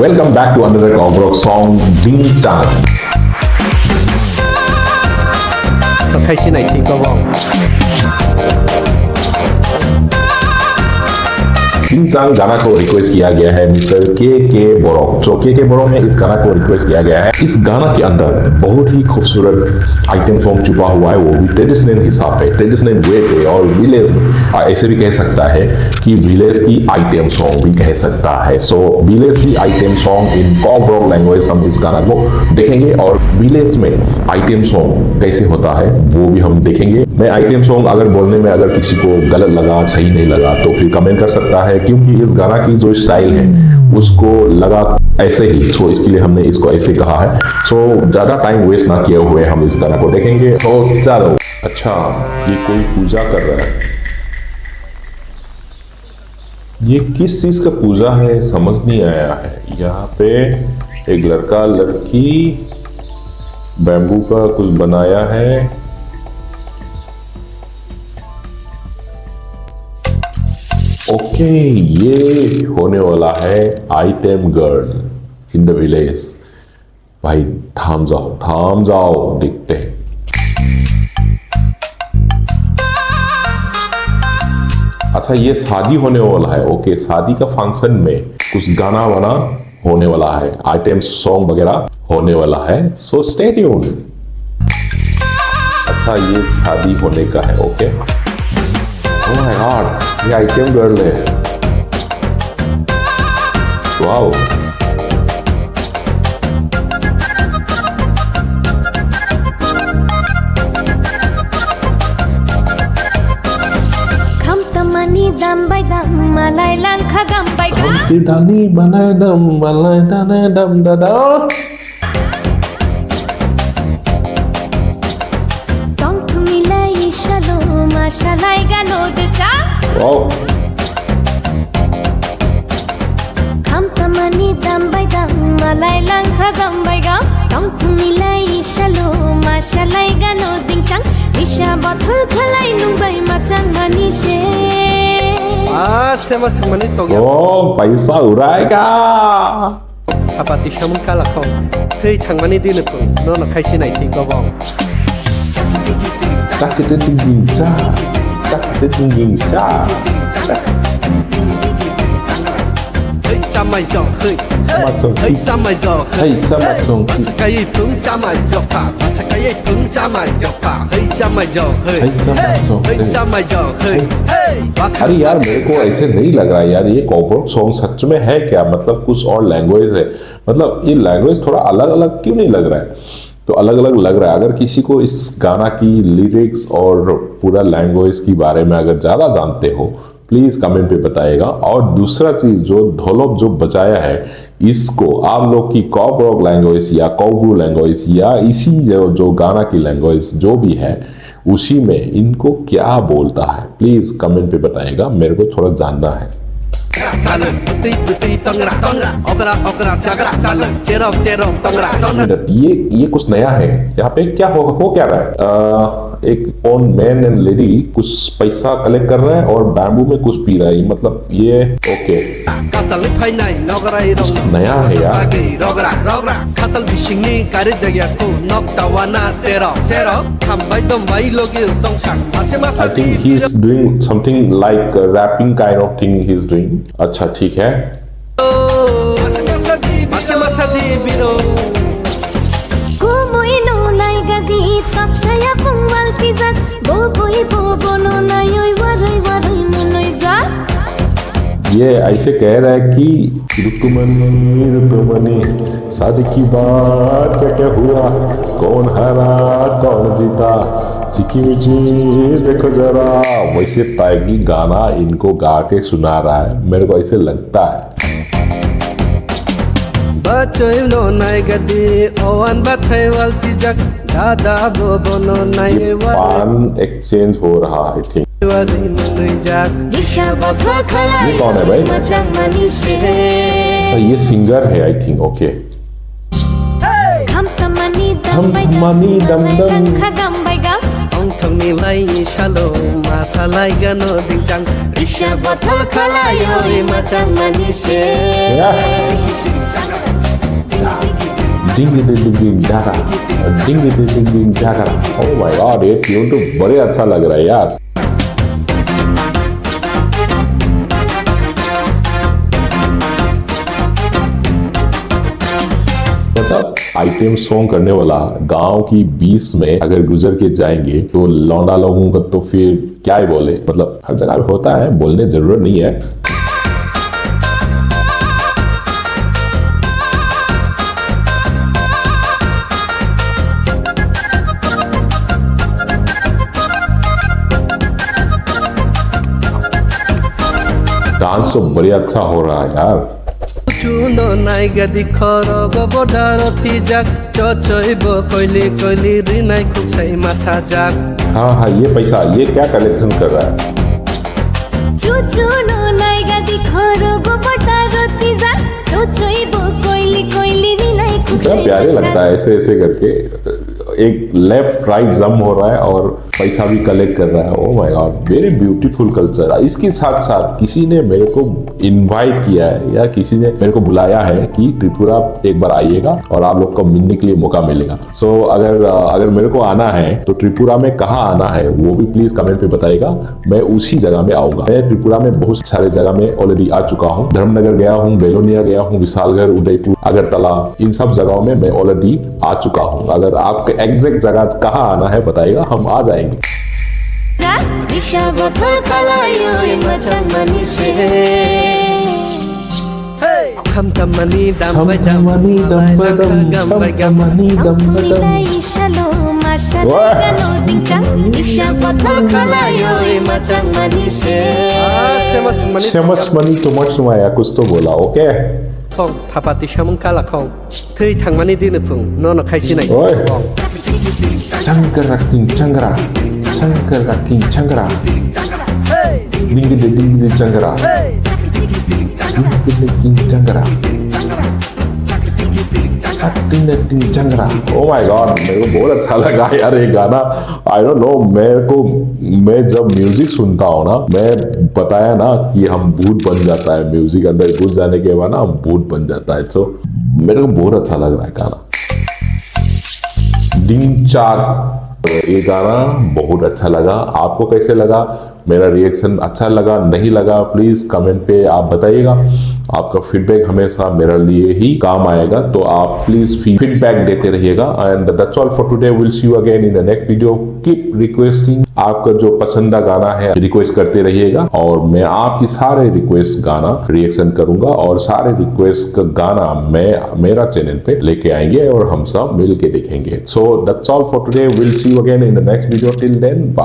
Welcome back to another Cowbrook song, Ding Chang. 开心嚟聽歌喎。Ding Chang गाना को request किया गया है मिस्टर के बोरोक। जो के बोरोक ने इस गाना को रिक्वेस्ट किया गया है। इस गाना के अंदर बहुत ही खूबसूरत आइटम सॉन्ग छुपा हुआ है, वो भी ट्रेडिशनल हिसाब पे, ट्रेडिशनल वे पे और विलेज में ऐसे भी कह सकता है कि विलेज की आइटम सॉन्ग भी कह सकता है। सो विलेज की आइटम सॉन्ग इन कॉब्रोक लैंग्वेज हम इस गाना को देखेंगे और विलेज में आइटम सॉन्ग कैसे होता है वो भी हम देखेंगे। मैं आइटम सॉन्ग अगर बोलने में अगर किसी को गलत लगा, सही नहीं लगा तो फिर कमेंट कर सकता है, क्योंकि इस गाना की जो स्टाइल है उसको लगा ऐसे ही, तो इसके लिए हमने इसको ऐसे कहा है। सो ज्यादा टाइम वेस्ट ना किए हुए हम इस गाना को देखेंगे। तो चलो। अच्छा, ये कोई पूजा कर रहा है, ये किस चीज का पूजा है समझ नहीं आया है। यहाँ पे एक लड़का लड़की बैम्बू का कुछ बनाया है। ओके, ये होने वाला है item girl in the village. भाई थाम जाओ, देखते हैं। अच्छा, ये शादी होने वाला है। ओके, शादी का फंक्शन में कुछ गाना वाना होने वाला है, आइटम सॉन्ग वगैरह होने वाला है। So stay tuned. अच्छा, ये शादी होने का है। ओके, ओह माय गॉड, ये आइटम गर्ल है। Wow, malay lang kagambay ka. Hamti dani malay dam dada. Tong tumilay shalo mashalay ganod cha. Wow. Kam tamani dambay dam malay lang kagambay ka. Tong tumilay shalo mashalay ganod ding chang. Isha bathul khalay numbay machang mani she. सेमा सुमनी तो गया। ओ, पैसा उड़ाएगा। अपती शमुन काला खो। कई थंगमनी दिन तो known खाइसी नहीं थी Ngawang. Cak tinggi ca. Samai zong hei, hei samai zong hei, pasakai pung samai zong pa, pasakai pung samai zong pa, hei samai zong hei, hei samai zong hei, अरे यार, मेरे को ऐसे नहीं लग रहा यार, ये कॉब्रोक सॉन्ग सच में है क्या? मतलब कुछ और लैंग्वेज है, मतलब ये लैंग्वेज थोड़ा अलग अलग क्यों नहीं लग रहा है? तो अलग अलग लग रहा है। अगर किसी को इस गाना की लिरिक्स और पूरा लैंग्वेज के बारे में अगर ज्यादा जानते हो प्लीज कमेंट पे बताइएगा। और दूसरा चीज, जो ढोलक जो बजाया है इसको आप लोग की कॉब्रोक लैंग्वेज या कॉब्रू लैंग्वेज या इसी जो गाना की लैंग्वेज जो भी है उसी में इनको क्या बोलता है, प्लीज कमेंट पे बताइएगा, मेरे को थोड़ा जानना है। ये कुछ नया है। यहाँ पे क्या हो क्या रहा है? एक ऑन मैन एंड लेडी कुछ पैसा कलेक्ट कर रहा है और बैम्बू में कुछ पी रहा है। मतलब ये ओके, नया है यार। I think he is doing something like rapping kind of thing he is doing. अच्छा, ठीक है। ये ऐसे कह रहा है कि रुकमनी शादी की बात क्या हुआ, कौन हारा कौन जीता, चिकी मिची देखो जरा। वैसे टाइप गाना इनको गा के सुना रहा है, मेरे को ऐसे लगता है। पान एक्सचेंज हो रहा है, ठीक। ये कौन है भाई? ये सिंगर है आई थिंक। ओके, मनी दम nilai shalom masalai gano dingchang risha bathol khalayo macam manishe ding ding ding जागरा, डिंग डिंग डिंग जागरा। ओह माय गॉड, ये ट्यून तो बड़े अच्छा लग रहा है यार। मतलब आइटम सॉन्ग करने वाला गांव की 20 में अगर गुजर के जाएंगे तो लौंडा लोगों का तो फिर क्या ही बोले, मतलब हर जगह होता है, बोलने जरूरत नहीं है। डांस तो बड़ी अच्छा हो रहा है यार। चुनो नाइ गादी खरग बडारती जाक चचैब कहिले कहिले रिनाइ खुक्साइ माछा जाक। हाँ, ये पैसा ये क्या कलेक्शन कर रहा है? चुचुनो नाइगादी खरगो बटारती जा चोचोइबो कोइली कोइली रिनाइ क्या प्यारे लगता है ऐसे ऐसे करके, एक लेफ्ट राइट जंप हो रहा है और पैसा भी कलेक्ट कर रहा है। ओह my God, very beautiful culture. इसके साथ साथ किसी ने मेरे को इनवाइट किया है या किसी ने मेरे को बुलाया है कि त्रिपुरा एक बार आइएगा और आप लोग को मिलने के लिए मौका मिलेगा। सो अगर मेरे को आना है तो त्रिपुरा में कहाँ आना है वो भी प्लीज कमेंट पे बताइएगा, मैं उसी जगह में आऊंगा। मैं त्रिपुरा में बहुत सारे जगह में ऑलरेडी आ चुका हूँ, धर्मनगर गया हूँ, बेलोनिया गया हूँ, विशालगढ़, उदयपुर, अगरतला, इन सब जगहों में मैं ऑलरेडी आ चुका हूँ। अगर आपके एग्जैक्ट जगह कहाँ आना है बताइएगा, हम आ जाएंगे। खम तमनी दम बदम गम गम दम बदम Shalo mashallah gano dingchang isha pathal khalayo e machang manise Semas mani तो मत सुनाया, कुछ तो बोला। Okay phong thapati shamung kala khong thei thangmani dinu phung no no khaisi nai ओए चंगरा किंग चंगरा, चंगरा किंग चंगरा, डिंग डिंग चंगरा, डिंग डिंग चंगरा, चंगरा। ओह माय गॉड, मेरे को बहुत अच्छा लगा यार ये गाना। आई डोंट नो, मैं जब म्यूजिक सुनता हूँ ना, मैं बताया ना कि हम भूत बन जाता है, म्यूजिक अंदर घुस जाने के बाद ना हम भूत बन जाता है। तो मेरे को बहुत अच्छा लग रहा है गाना। डिंग चाक, ये गाना बहुत अच्छा लगा। आपको कैसे लगा? मेरा रिएक्शन अच्छा लगा नहीं लगा प्लीज कमेंट पे आप बताइएगा। आपका फीडबैक हमेशा मेरे लिए ही काम आएगा, तो आप प्लीज फीडबैक देते रहिएगा। And that's all for today, will see you again in the next video. Keep requesting, आपका जो पसंदीदा गाना है रिक्वेस्ट करते रहिएगा और मैं आपकी सारे रिक्वेस्ट गाना रिएक्शन करूंगा और सारे रिक्वेस्ट का गाना मैं मेरा चैनल पे लेके आएंगे और हम सब मिल के देखेंगे। So that's all for today, will see you again in the next video. Till then bye.